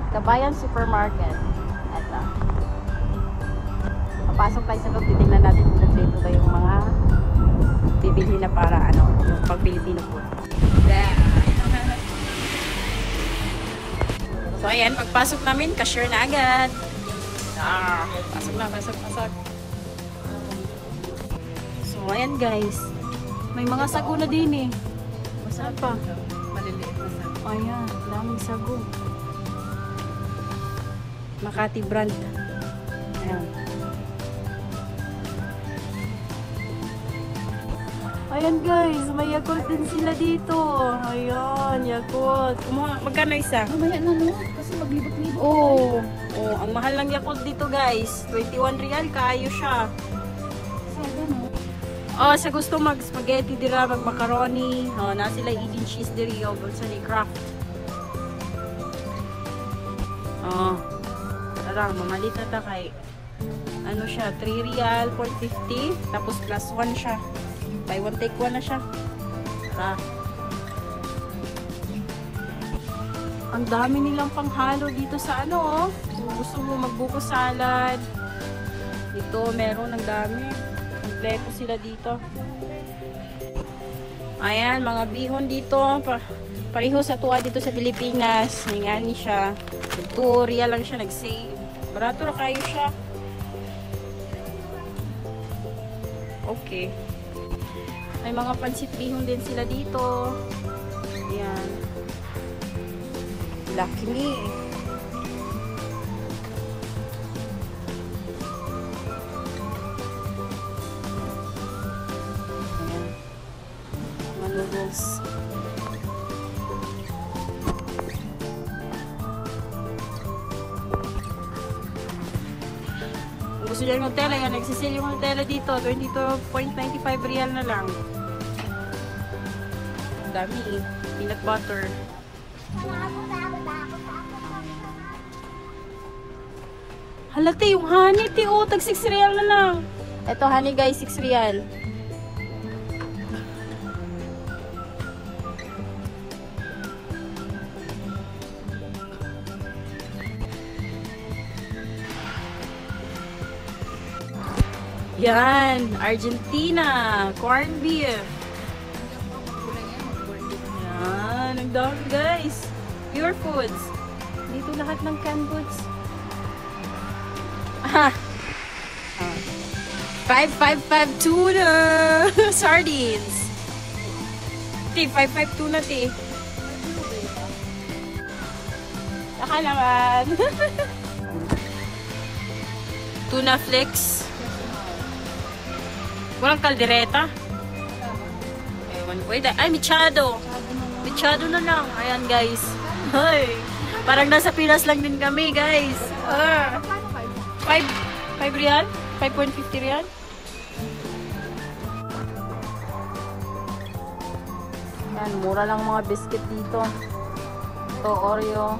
Kabayan Supermarket. Ito. Papasok tayo sa loob. Titignan natin kung kompleto ba yung mga bibili na para ano, yung pang Filipino food. So ayan, pagpasok namin, cashier na agad. Pasok na, pasok. So ayan guys, may mga sago na din eh. Masarap pa. Maliliit na sa. Ayan, daming sago. Makati brand. Ayan. Ayan guys, may Yakult din sila dito. Ayan, Yakult. Magkano isa? Mamaya na mo, kasi maglibot-libot. Oh, ang mahal ng Yakult dito guys. 21 real, kaayo siya. Sabi no? Oh, sa gusto mag-spaghetti dira, mag-macaroni. Oh, na sila eating cheese diri, yogurt sa ni craft. Oh. Tara, mamalit na ta kay ano siya, 3 real, 4.50. Tapos plus 1 siya. Buy one take one na siya. Tara. Ang dami nilang panghalo dito sa ano, oh. Kung gusto mo magbuko salad. Dito, meron ng dami. Kompleto sila dito. Ayan, mga bihon dito. Pareho sa tuwa dito sa Pilipinas. May ngani siya. 2 real lang siya nag-save. Barato na kayo siya. Okay. May mga pansit bihon din sila dito. Ayan. Lucky me. Ayan. Mga noodles. Kung gusto nyo yung Nutella, yan. Nagsisil yung Nutella dito. 22.95 real na lang. Ang dami eh. Peanut butter. Halate yung honey, oh, tag 6 real na lang. Ito honey guys, 6 real. Yan, Argentina, corned beef. Yan, ang dami guys. Pure foods. Dito lahat ng canned goods. 555 tuna sardines. Ti 552 tuna ti. Saka naman. Tuna flakes. Walang kaldereta. Ewan ko. Ay, michado. Michado na lang. Ayan guys. Ay, parang nasa Pinas lang din kami guys. 5 real? 5.50 real? Yan, mura lang mga biscuit dito. Ito, Oreo.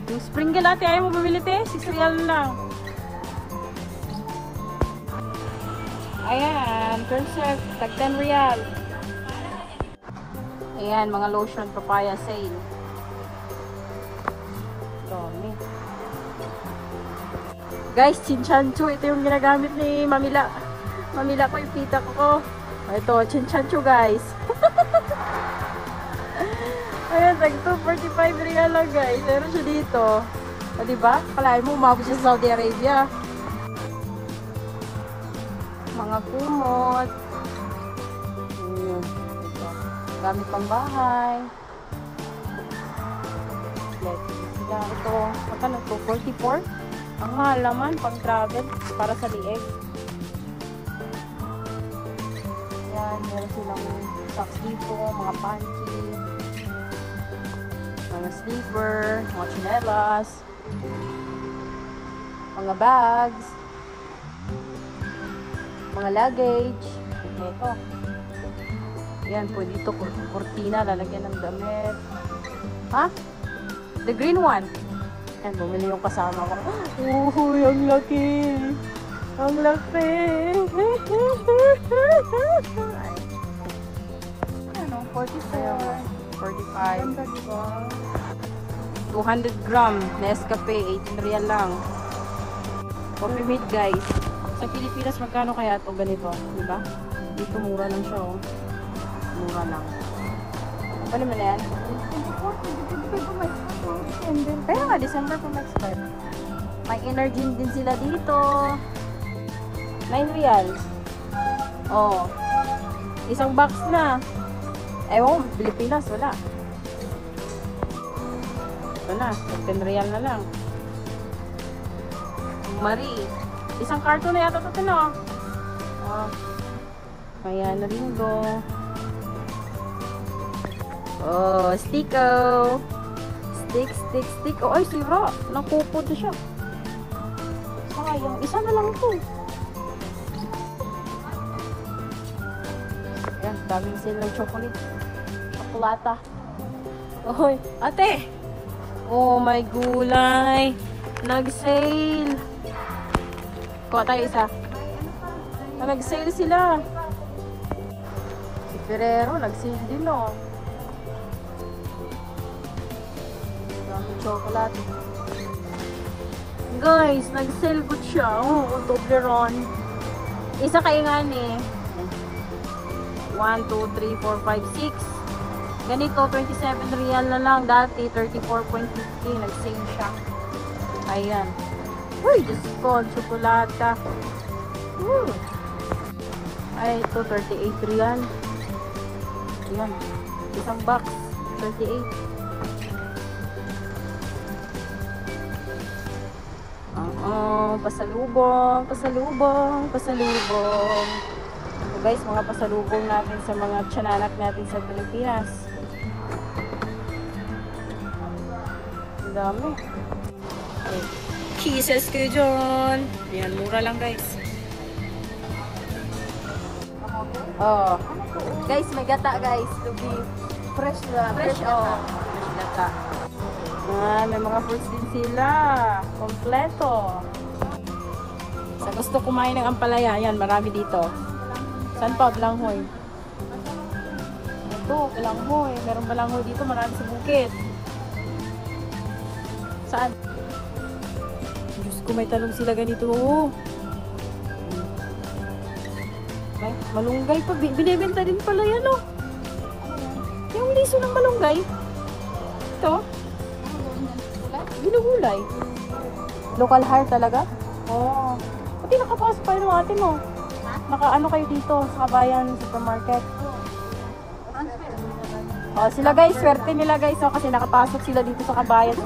Yung Sprinkle ate, ayaw mo bumili te? 6 real lang. Ayan, Percep, tag 10 real. Ayan, mga lotion, papaya sale. Dami. Guys, chinchancho. Ito yung ginagamit ni Mamila. Mamila ko yung tita ko. Ito, chinchancho guys. Ayan, tag 245 real lang guys. Meron siya dito. O diba? Kalahin mo, umabot siya sa Saudi Arabia. Mga kumot. Ayan. Ito. Gamit pang bahay. Ito. Magkano ito? 44? Ang mahal naman pang travel para sa lieg. Yan, meron silang socks dito, mga panty, mga slipper, mga chinelas, mga bags, mga luggage. Ito. Yan, pwede ito, kurtina, lalagyan ng damit. Ha? The green one. Yan, bumili yung kasama ko. Uy, ang laki! Ang laki! Ano, 44. 45. 200 gram Nescafe, 18 real lang. Coffee mate guys. Sa Pilipinas, magkano kaya ito ganito? Diba? Dito mura lang siya oh. Mura lang. Ano mo na yan? 24, 25 Kaya nga, December pa mag-start. May energy din sila dito. 9 real. Oh. Isang box na. Ewan, Pilipinas, wala. Ito na, 10 real na lang. Marie. Isang karton na yata ito, no? Oh. Kaya na Ringo. Oh, Sticko. Stick. Oh, ay, sira. Nakupod na siya. Sayang. Isa na lang ito. Ayan, daming sale ng chocolate. Chocolata. Oy, ate! Oh, my gulay. Nag-sale. Kuha tayo isa. Nag-sale sila. Si Ferrero, nag-sale din, no? Daming chocolate. Guys, nag-sale good siya. Oh, Toblerone. Isa kayo nga ni. 1, 2, 3, 4, 5, 6. Ganito, 27 real na lang. Dati, 34.50. Nag-sale siya. Ayan. Uy, Diyos ko. Chocolata. Ay, ito, 38 real. Ayan. Isang box. 38. Pasalubong. So guys, mga pasalubong natin sa mga tiyanak natin sa Pilipinas. Ang dami. Okay. Kisses kayo dyan. Yan, mura lang guys. Oh. Guys, may gata guys. To be fresh na. Fresh gata. May mga fruits din sila. Kompleto. Sa gusto kumain ng ampalaya, yan, marami dito. Saan pa? Balanghoy. Ito, balanghoy. Meron balanghoy dito, marami sa bukid. Saan? Diyos ko, may talong sila ganito. May malunggay pa. Binibenta din pala yan, oh. Yung liso ng malunggay. Ito. Ginugulay. Local hire talaga? Oo. Pati nakapasok kayo ng atin, oh. Naka-ano kayo dito sa Kabayan Supermarket? Oh, sila guys, swerte nila guys, oh, kasi nakapasok sila dito sa Kabayan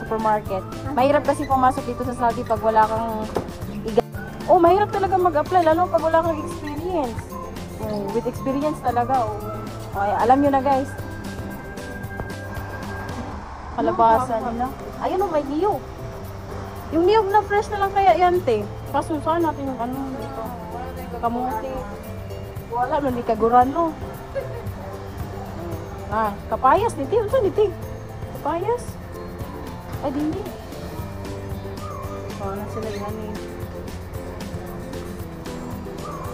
Supermarket. Mahirap kasi pumasok dito sa Saudi pag wala kang Oh, mahirap talaga mag-apply lalo pag wala kang experience. With experience talaga, oh. Okay, alam niyo na guys. Kalabasa nila. Ayun, oh, may niyog. Yung niyog na fresh na lang kaya yan, te. Kaso saan natin yung ano dito? Kamuti. Wala, hindi kaguran, no? Kapayas, niti. Ano saan, niti? Kapayas? Ay, hindi. Na sila yan, eh.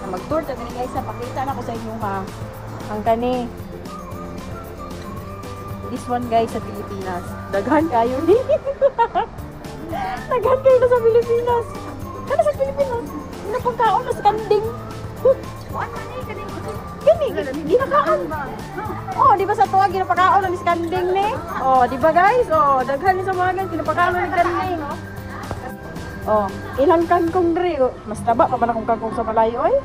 Mag-tour tayo guys, pakita na ko sa inyo, ha? Ang kani. This one, guys, sa Pilipinas. Daghan kayo, ni. Daghan kayo na sa Pilipinas. Ano sa Pilipinas? Napagkaon na sa kanding. Ginakaon. Oh, di ba sa tuwa ginapakaon na sa kanding ni? Oh, di ba guys? Oh, daghan ni sa mga guys ginapakaon na ng kanding. Oh, ilang kangkong dre. Oh, mas taba pa man akong kangkong sa malayo ay.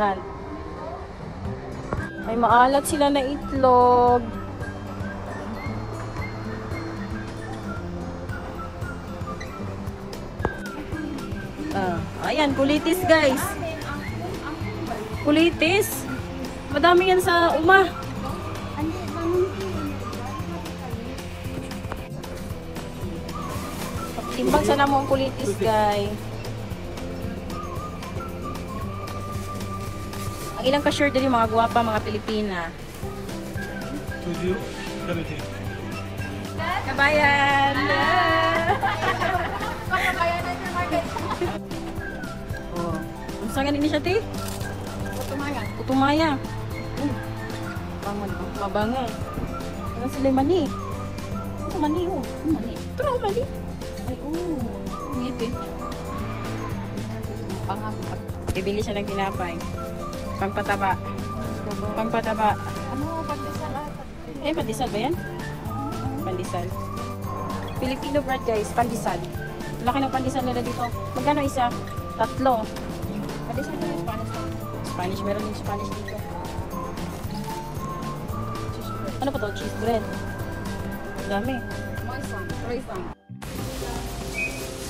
Yan. May maalat sila na itlog. Ayan, kulitis guys. Kulitis. Madami yan sa uma. Timbang sana mo ang kulitis guys. Ang ilang ka-sure din yung mga guwapa, mga Pilipina. Kabayan! Saan ganin siya, ti? Utumaya. Bangon. Mabango. Ano sila mani? mali oh. Mali. Ito na mali. Ay, oo. Ngipin. Pangapat. Bibili siya ng tinapay. Pangpataba. Pangpataba. Ano, pandesal ata. Eh, pandesal ba yan? Pandesal. Filipino bread guys, pandesal. Laki ng pandesal nila dito. Magkano isa? 3. Pandesal na yung Spanish. Spanish, meron yung Spanish dito. Ano pa to? Cheese bread. Dami. Moisang. Roisang.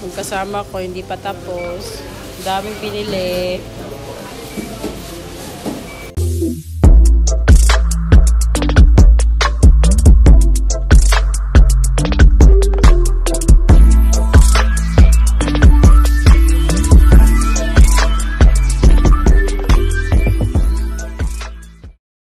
Yung kasama ko, hindi pa tapos. Daming pinili.